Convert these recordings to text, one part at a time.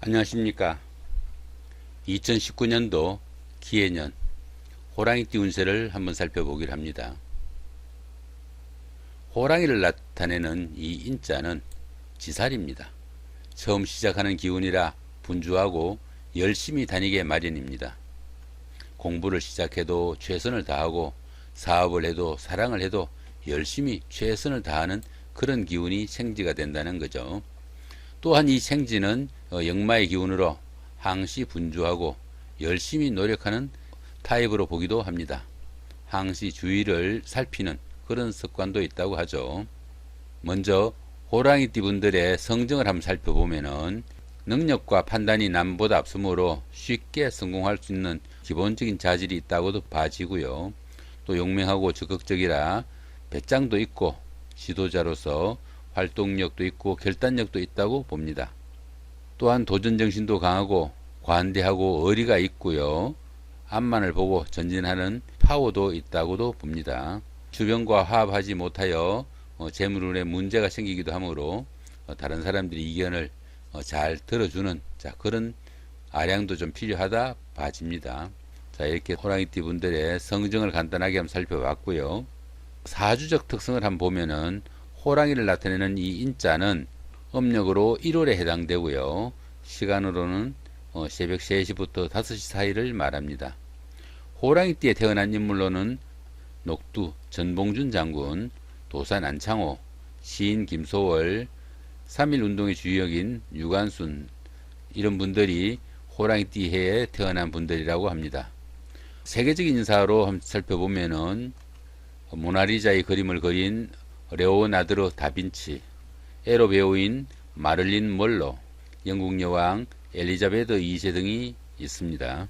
안녕하십니까. 2019년도 기해년 호랑이띠 운세를 한번 살펴보기로 합니다. 호랑이를 나타내는 이 인자는 지살입니다. 처음 시작하는 기운이라 분주하고 열심히 다니게 마련입니다. 공부를 시작해도 최선을 다하고 사업을 해도 사랑을 해도 열심히 최선을 다하는 그런 기운이 생지가 된다는 거죠. 또한 이 생지는 역마의 기운으로 항시 분주하고 열심히 노력하는 타입으로 보기도 합니다. 항시 주위를 살피는 그런 습관도 있다고 하죠. 먼저 호랑이띠 분들의 성정을 한번 살펴보면은 능력과 판단이 남보다 앞서므로 쉽게 성공할 수 있는 기본적인 자질이 있다고도 봐지고요. 또 용맹하고 적극적이라 배짱도 있고 지도자로서 활동력도 있고 결단력도 있다고 봅니다. 또한 도전정신도 강하고 관대하고 의리가 있고요. 앞만을 보고 전진하는 파워도 있다고도 봅니다. 주변과 화합하지 못하여 재물운에 문제가 생기기도 하므로 다른 사람들의 의견을 잘 들어주는 그런 아량도 좀 필요하다 봐집니다. 자, 이렇게 호랑이띠 분들의 성정을 간단하게 한번 살펴봤고요. 사주적 특성을 한번 보면은 호랑이를 나타내는 이 인자는 음력으로 1월에 해당되고요. 시간으로는 새벽 3시부터 5시 사이를 말합니다. 호랑이띠에 태어난 인물로는 녹두 전봉준 장군, 도산 안창호, 시인 김소월, 3.1운동의 주역인 유관순 이런 분들이 호랑이띠 해에 태어난 분들이라고 합니다. 세계적인 인사로 한번 살펴보면은 모나리자의 그림을 그린 레오나르도 다빈치, 에로 배우인 마를린 멀로, 영국 여왕 엘리자베트 2세 등이 있습니다.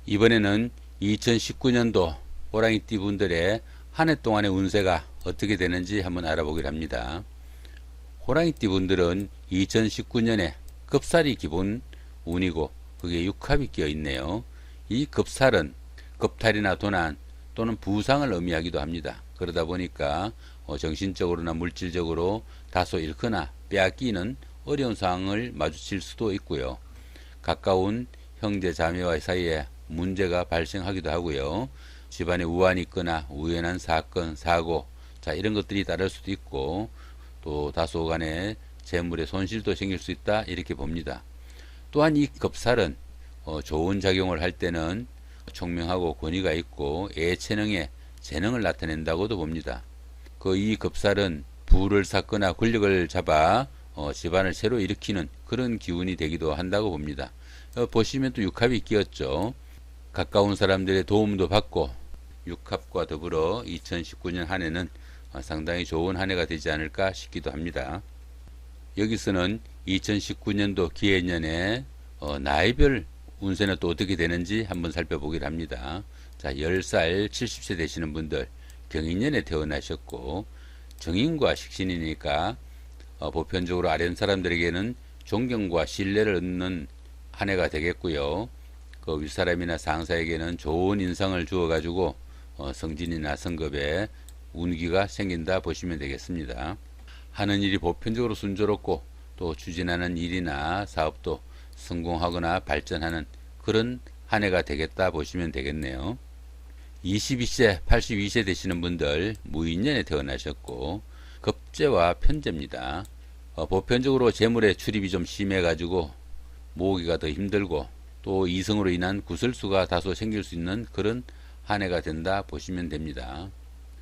이번에는 2019년도 호랑이띠 분들의 한 해 동안의 운세가 어떻게 되는지 한번 알아보기로 합니다. 호랑이띠 분들은 2019년에 급살이 기본 운이고 그게 육합이 끼어 있네요. 이 급살은 급탈이나 도난 또는 부상을 의미하기도 합니다. 그러다 보니까 정신적으로나 물질적으로 다소 잃거나 빼앗기는 어려운 상황을 마주칠 수도 있고요. 가까운 형제 자매와 사이에 문제가 발생하기도 하고요. 집안에 우환이 있거나 우연한 사건, 사고 이런 것들이 따를 수도 있고 또 다소간의 재물의 손실도 생길 수 있다 이렇게 봅니다. 또한 이 급살은 좋은 작용을 할 때는 총명하고 권위가 있고 예체능에 재능을 나타낸다고도 봅니다. 이 급살은 부를 쌓거나 권력을 잡아 집안을 새로 일으키는 그런 기운이 되기도 한다고 봅니다. 보시면 또 육합이 끼었죠. 가까운 사람들의 도움도 받고 육합과 더불어 2019년 한 해는 상당히 좋은 한 해가 되지 않을까 싶기도 합니다. 여기서는 2019년도 기해년에 나이별 운세는 또 어떻게 되는지 한번 살펴보기로 합니다. 자, 10살 70세 되시는 분들 경인년에 태어나셨고 정인과 식신이니까 보편적으로 아련 사람들에게는 존경과 신뢰를 얻는 한 해가 되겠고요. 그 윗사람이나 상사에게는 좋은 인상을 주어 가지고 성진이나 성급에 운기가 생긴다 보시면 되겠습니다. 하는 일이 보편적으로 순조롭고 또 추진하는 일이나 사업도 성공하거나 발전하는 그런 한 해가 되겠다 보시면 되겠네요. 22세, 82세 되시는 분들 무인년에 태어나셨고 급제와 편제입니다. 보편적으로 재물의 출입이 좀 심해가지고 모으기가 더 힘들고 또 이성으로 인한 구설수가 다소 생길 수 있는 그런 한 해가 된다 보시면 됩니다.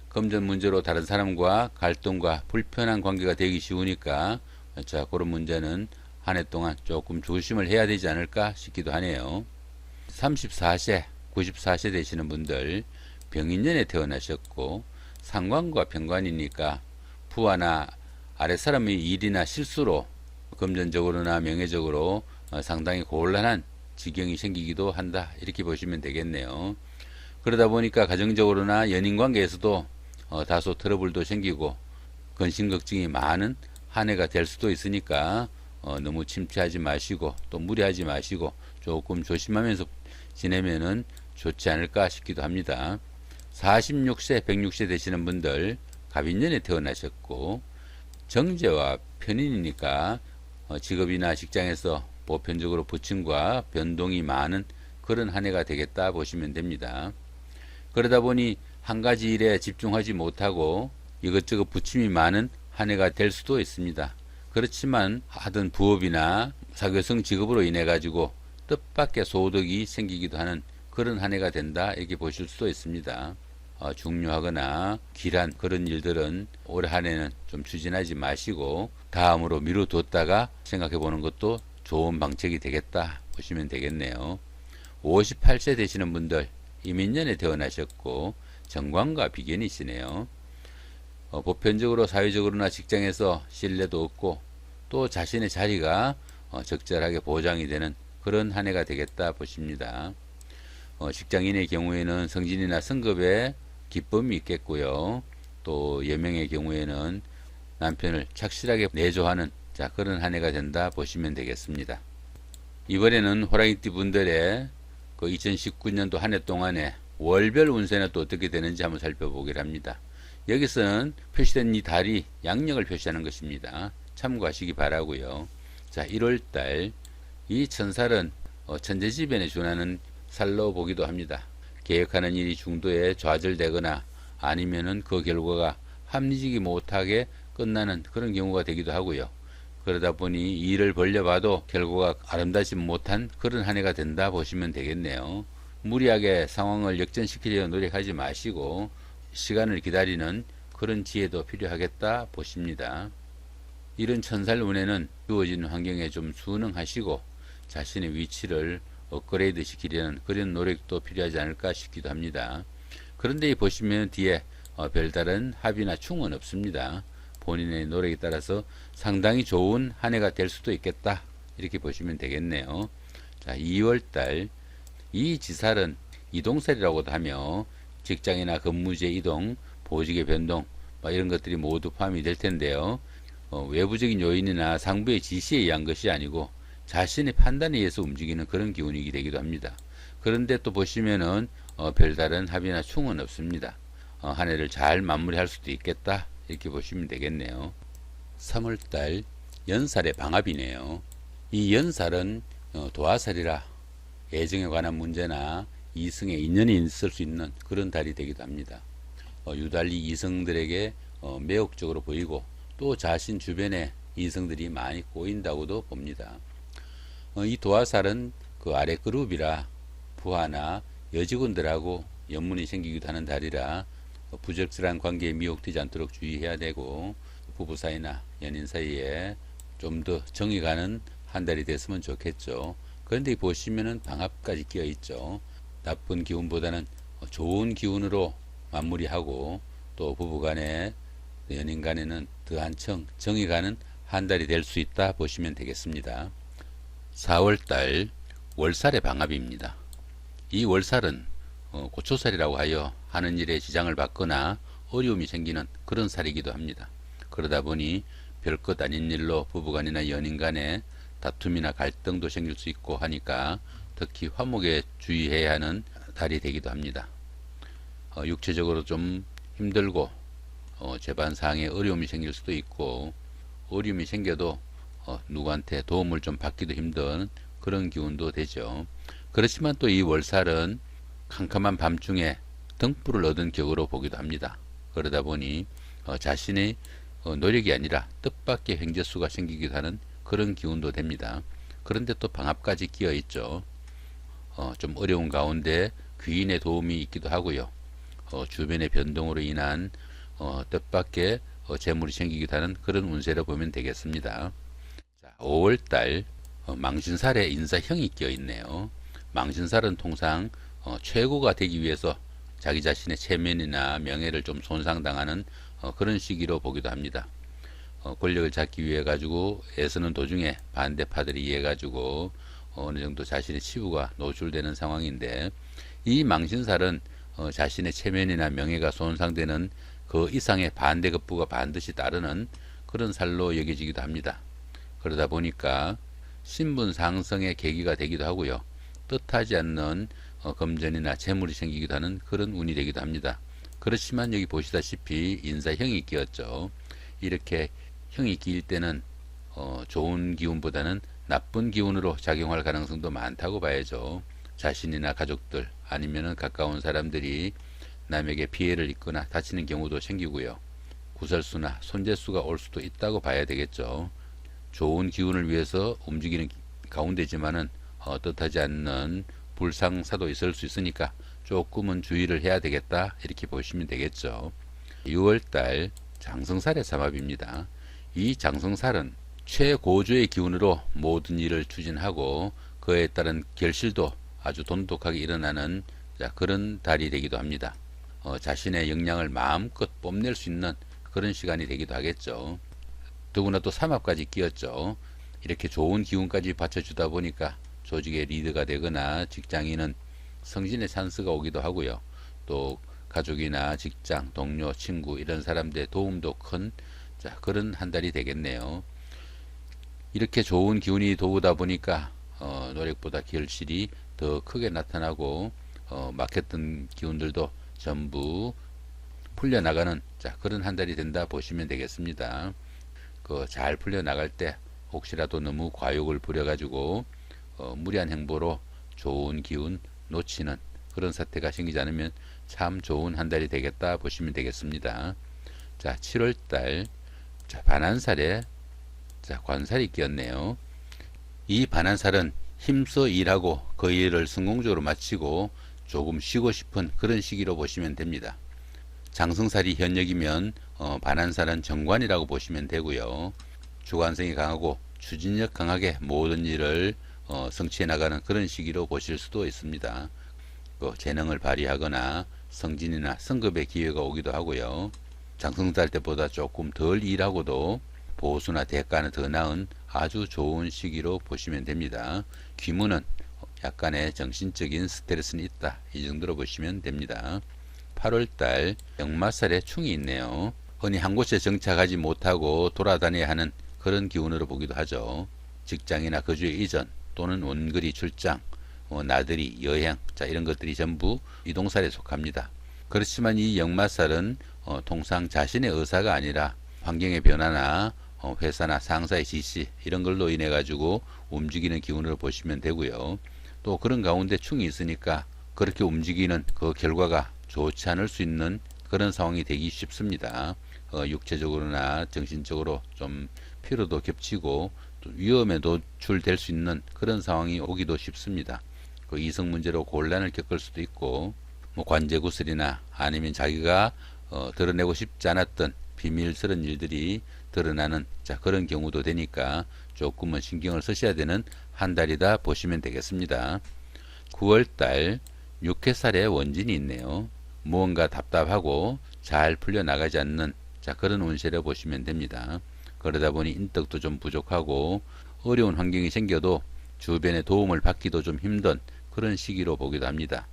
금전 문제로 다른 사람과 갈등과 불편한 관계가 되기 쉬우니까 그런 문제는 한 해 동안 조금 조심을 해야 되지 않을까 싶기도 하네요. 34세, 94세 되시는 분들 병인년에 태어나셨고 상관과 병관이니까 부하나 아랫사람의 일이나 실수로 금전적으로나 명예적으로 상당히 곤란한 지경이 생기기도 한다 이렇게 보시면 되겠네요. 그러다 보니까 가정적으로나 연인관계에서도 다소 트러블도 생기고 근심 걱정이 많은 한 해가 될 수도 있으니까 너무 침체하지 마시고 또 무리하지 마시고 조금 조심하면서 지내면은 좋지 않을까 싶기도 합니다. 46세, 106세 되시는 분들 갑인년에 태어나셨고 정제와 편인이니까 직업이나 직장에서 보편적으로 부침과 변동이 많은 그런 한 해가 되겠다 보시면 됩니다. 그러다 보니 한 가지 일에 집중하지 못하고 이것저것 부침이 많은 한 해가 될 수도 있습니다. 그렇지만 하던 부업이나 사교성 직업으로 인해 가지고 뜻밖의 소득이 생기기도 하는 그런 한 해가 된다 이렇게 보실 수도 있습니다. 중요하거나 길한 그런 일들은 올 한 해는 좀 추진하지 마시고 다음으로 미루뒀다가 생각해 보는 것도 좋은 방책이 되겠다 보시면 되겠네요. 58세 되시는 분들 이민년에 태어나셨고 정관과 비견이시네요. 보편적으로 사회적으로나 직장에서 신뢰도 없고 또 자신의 자리가 적절하게 보장이 되는 그런 한 해가 되겠다 보십니다. 직장인의 경우에는 승진이나 승급에 기쁨이 있겠고요. 또 여명의 경우에는 남편을 착실하게 내조하는 그런 한 해가 된다 보시면 되겠습니다. 이번에는 호랑이띠 분들의 그 2019년도 한 해 동안에 월별 운세는 또 어떻게 되는지 한번 살펴보기를 합니다. 여기서는 표시된 이 달이 양력을 표시하는 것입니다. 참고하시기 바라고요. 자, 1월달 이 천살은 천재지변에 준하는 살로 보기도 합니다. 계획하는 일이 중도에 좌절되거나 아니면은 그 결과가 합리적이 못하게 끝나는 그런 경우가 되기도 하고요. 그러다 보니 일을 벌려봐도 결과가 아름다지 못한 그런 한 해가 된다 보시면 되겠네요. 무리하게 상황을 역전시키려고 노력하지 마시고 시간을 기다리는 그런 지혜도 필요하겠다 보십니다. 이런 천살 운에는 주어진 환경에 좀 순응하시고 자신의 위치를 업그레이드 시키려는 그런 노력도 필요하지 않을까 싶기도 합니다. 그런데 보시면 뒤에 별다른 합의나 충은 없습니다. 본인의 노력에 따라서 상당히 좋은 한 해가 될 수도 있겠다 이렇게 보시면 되겠네요. 자, 2월달 이 지살은 이동살이라고도 하며 직장이나 근무지의 이동, 보직의 변동 이런 것들이 모두 포함이 될 텐데요. 외부적인 요인이나 상부의 지시에 의한 것이 아니고 자신의 판단에 의해서 움직이는 그런 기운이 되기도 합니다. 그런데 또 보시면은 별다른 합의나 충은 없습니다. 한 해를 잘 마무리할 수도 있겠다 이렇게 보시면 되겠네요. 3월달 연살의 방합이네요. 이 연살은 도화살이라 애정에 관한 문제나 이성에 인연이 있을 수 있는 그런 달이 되기도 합니다. 유달리 이성들에게 매혹적으로 보이고 또 자신 주변에 이성들이 많이 꼬인다고도 봅니다. 이 도화살은 그 아래 그룹이라 부하나 여직원들하고 연문이 생기기도 하는 달이라 부적절한 관계에 미혹되지 않도록 주의해야 되고 부부 사이나 연인 사이에 좀 더 정이 가는 한 달이 됐으면 좋겠죠. 그런데 보시면은 방합까지 끼어 있죠. 나쁜 기운보다는 좋은 기운으로 마무리하고 또 부부간에 연인 간에는 더 한층 정이 가는 한 달이 될 수 있다 보시면 되겠습니다. 4월달 월살의 방합입니다. 이 월살은 고초살이라고 하여 하는 일에 지장을 받거나 어려움이 생기는 그런 살이기도 합니다. 그러다 보니 별것 아닌 일로 부부간이나 연인간에 다툼이나 갈등도 생길 수 있고 하니까 특히 화목에 주의해야 하는 달이 되기도 합니다. 육체적으로 좀 힘들고 재반사항에 어려움이 생길 수도 있고 어려움이 생겨도 누구한테 도움을 좀 받기도 힘든 그런 기운도 되죠. 그렇지만 또 이 월살은 캄캄한 밤중에 등불을 얻은 격으로 보기도 합니다. 그러다 보니 자신의 노력이 아니라 뜻밖의 횡재수가 생기기도 하는 그런 기운도 됩니다. 그런데 또 방합까지 끼어 있죠. 좀 어려운 가운데 귀인의 도움이 있기도 하고요. 주변의 변동으로 인한 뜻밖의 재물이 생기기도 하는 그런 운세로 보면 되겠습니다. 자, 5월달 망신살에 인사형이 끼어 있네요. 망신살은 통상 최고가 되기 위해서 자기 자신의 체면이나 명예를 좀 손상당하는 그런 시기로 보기도 합니다. 권력을 잡기 위해 가지고 애쓰는 도중에 반대파들이 이해 가지고 어느 정도 자신의 치부가 노출되는 상황인데 이 망신살은 자신의 체면이나 명예가 손상되는 그 이상의 반대급부가 반드시 따르는 그런 살로 여겨지기도 합니다. 그러다 보니까 신분 상승의 계기가 되기도 하고요. 뜻하지 않는 금전이나 재물이 생기기도 하는 그런 운이 되기도 합니다. 그렇지만 여기 보시다시피 인사형이 끼었죠. 이렇게 형이 끼일 때는 좋은 기운보다는 나쁜 기운으로 작용할 가능성도 많다고 봐야죠. 자신이나 가족들 아니면은 가까운 사람들이 남에게 피해를 입거나 다치는 경우도 생기고요. 구설수나 손재수가 올 수도 있다고 봐야 되겠죠. 좋은 기운을 위해서 움직이는 가운데지만은 뜻하지 않는 불상사도 있을 수 있으니까 조금은 주의를 해야 되겠다 이렇게 보시면 되겠죠. 6월달 장성살의 삼합입니다. 이 장성살은 최고조의 기운으로 모든 일을 추진하고 그에 따른 결실도 아주 돈독하게 일어나는 그런 달이 되기도 합니다. 자신의 역량을 마음껏 뽐낼 수 있는 그런 시간이 되기도 하겠죠. 더구나 또 삼합까지 끼었죠. 이렇게 좋은 기운까지 받쳐주다 보니까 조직의 리더가 되거나 직장인은 승진의 찬스가 오기도 하고요. 또 가족이나 직장, 동료, 친구 이런 사람들의 도움도 큰 그런 한 달이 되겠네요. 이렇게 좋은 기운이 도우다 보니까 노력보다 결실이 더 크게 나타나고 막혔던 기운들도 전부 풀려나가는 그런 한 달이 된다 보시면 되겠습니다. 잘 풀려나갈 때 혹시라도 너무 과욕을 부려가지고 무리한 행보로 좋은 기운 놓치는 그런 사태가 생기지 않으면 참 좋은 한 달이 되겠다 보시면 되겠습니다. 7월달 반한살에 관살이 끼었네요. 이 반한살은 힘써 일하고 그 일을 성공적으로 마치고 조금 쉬고 싶은 그런 시기로 보시면 됩니다. 장성살이 현역이면 반한살은 정관이라고 보시면 되고요. 주관성이 강하고 추진력 강하게 모든 일을 성취해 나가는 그런 시기로 보실 수도 있습니다. 재능을 발휘하거나 승진이나 승급의 기회가 오기도 하고요. 장성살 때보다 조금 덜 일하고도 보수나 대가는 더 나은 아주 좋은 시기로 보시면 됩니다. 귀문은 약간의 정신적인 스트레스는 있다 이 정도로 보시면 됩니다. 8월달 역마살에 충이 있네요. 흔히 한 곳에 정착하지 못하고 돌아다녀야 하는 그런 기운으로 보기도 하죠. 직장이나 거주의 이전 또는 원거리 출장, 나들이, 여행 이런 것들이 전부 이동살에 속합니다. 그렇지만 이 역마살은 통상 자신의 의사가 아니라 환경의 변화나 회사나 상사의 지시 이런 걸로 인해 가지고 움직이는 기운으로 보시면 되고요. 또 그런 가운데 충이 있으니까 그렇게 움직이는 그 결과가 좋지 않을 수 있는 그런 상황이 되기 쉽습니다. 육체적으로나 정신적으로 좀 피로도 겹치고 또 위험에 노출될 수 있는 그런 상황이 오기도 쉽습니다. 이성 문제로 곤란을 겪을 수도 있고 관제구설이나 아니면 자기가 드러내고 싶지 않았던 비밀스러운 일들이 드러나는 그런 경우도 되니까 조금은 신경을 쓰셔야 되는 한 달이다 보시면 되겠습니다. 9월달 6회살에 원진이 있네요. 무언가 답답하고 잘 풀려나가지 않는 그런 운세를 보시면 됩니다. 그러다 보니 인덕도 좀 부족하고 어려운 환경이 생겨도 주변의 도움을 받기도 좀 힘든 그런 시기로 보기도 합니다.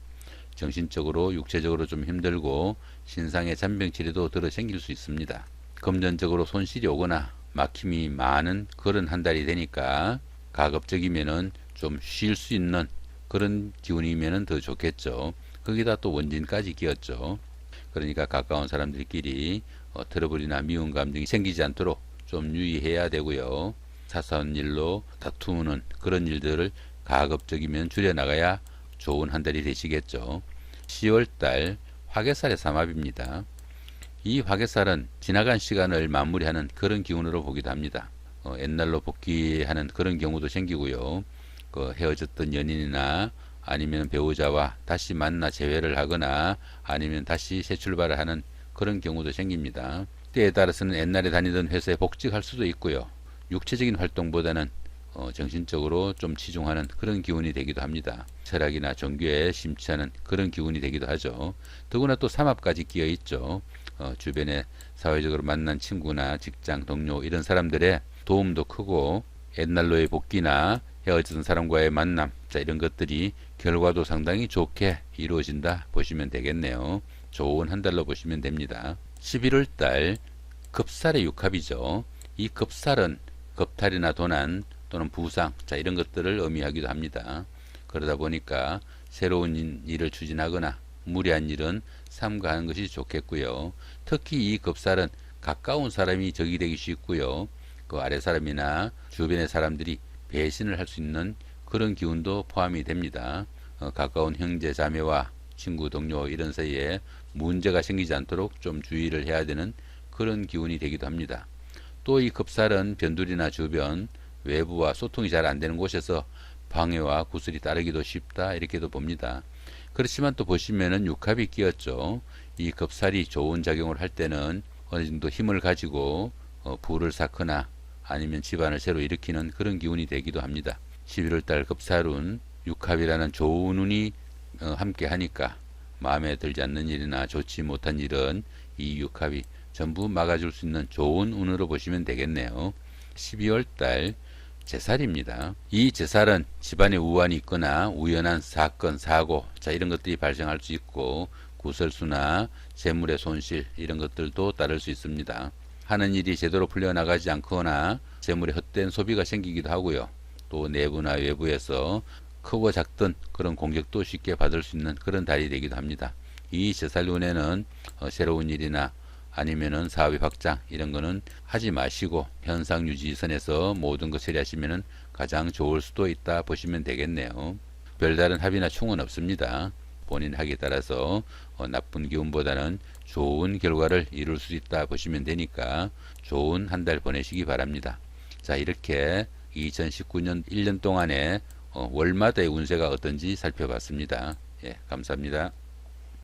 정신적으로 육체적으로 좀 힘들고 신상의 잔병치레도 들어 생길 수 있습니다. 금전적으로 손실이 오거나 막힘이 많은 그런 한 달이 되니까 가급적이면은 좀 쉴 수 있는 그런 기운이면은 더 좋겠죠. 거기다 또 원진까지 끼었죠. 그러니까 가까운 사람들끼리 트러블이나 미운 감정이 생기지 않도록 좀 유의해야 되고요. 사소한 일로 다투는 그런 일들을 가급적이면 줄여나가야 좋은 한 달이 되시겠죠. 10월달 화개살의 삼합입니다. 이 화개살은 지나간 시간을 마무리하는 그런 기운으로 보기도 합니다. 옛날로 복귀하는 그런 경우도 생기고요. 헤어졌던 연인이나 아니면 배우자와 다시 만나 재회를 하거나 아니면 다시 새 출발을 하는 그런 경우도 생깁니다. 때에 따라서는 옛날에 다니던 회사에 복직할 수도 있고요. 육체적인 활동보다는 정신적으로 좀 치중하는 그런 기운이 되기도 합니다. 철학이나 종교에 심취하는 그런 기운이 되기도 하죠. 더구나 또 삼합까지 끼어 있죠. 주변에 사회적으로 만난 친구나 직장 동료 이런 사람들의 도움도 크고 옛날로의 복귀나 헤어진 사람과의 만남 이런 것들이 결과도 상당히 좋게 이루어진다 보시면 되겠네요. 좋은 한 달로 보시면 됩니다. 11월달 급살의 육합이죠. 이 급살은 겁탈이나 도난 또는 부상 이런 것들을 의미하기도 합니다. 그러다 보니까 새로운 일을 추진하거나 무리한 일은 삼가하는 것이 좋겠고요. 특히 이 급살은 가까운 사람이 적이 되기 쉽고요. 그 아래 사람이나 주변의 사람들이 배신을 할 수 있는 그런 기운도 포함이 됩니다. 가까운 형제 자매와 친구 동료 이런 사이에 문제가 생기지 않도록 좀 주의를 해야 되는 그런 기운이 되기도 합니다. 또 이 급살은 변두리나 주변 외부와 소통이 잘 안 되는 곳에서 방해와 구슬이 따르기도 쉽다 이렇게도 봅니다. 그렇지만 또 보시면은 육합이 끼었죠. 이 급살이 좋은 작용을 할 때는 어느 정도 힘을 가지고 부를 쌓거나 아니면 집안을 새로 일으키는 그런 기운이 되기도 합니다. 11월달 급살운 육합이라는 좋은 운이 함께 하니까 마음에 들지 않는 일이나 좋지 못한 일은 이 육합이 전부 막아줄 수 있는 좋은 운으로 보시면 되겠네요. 12월달 제살입니다. 이 제살은 집안에 우환이 있거나 우연한 사건, 사고 이런 것들이 발생할 수 있고 구설수나 재물의 손실 이런 것들도 따를 수 있습니다. 하는 일이 제대로 풀려나가지 않거나 재물의 헛된 소비가 생기기도 하고요. 또 내부나 외부에서 크고 작든 그런 공격도 쉽게 받을 수 있는 그런 달이 되기도 합니다. 이 제살운에는 새로운 일이나 아니면은 사업의 확장 이런 거는 하지 마시고 현상 유지선에서 모든 것 처리하시면은 가장 좋을 수도 있다 보시면 되겠네요. 별다른 합의나 충은 없습니다. 본인 하기에 따라서 나쁜 기운보다는 좋은 결과를 이룰 수 있다 보시면 되니까 좋은 한 달 보내시기 바랍니다. 자, 이렇게 2019년 1년 동안에 월마다의 운세가 어떤지 살펴봤습니다. 예, 감사합니다.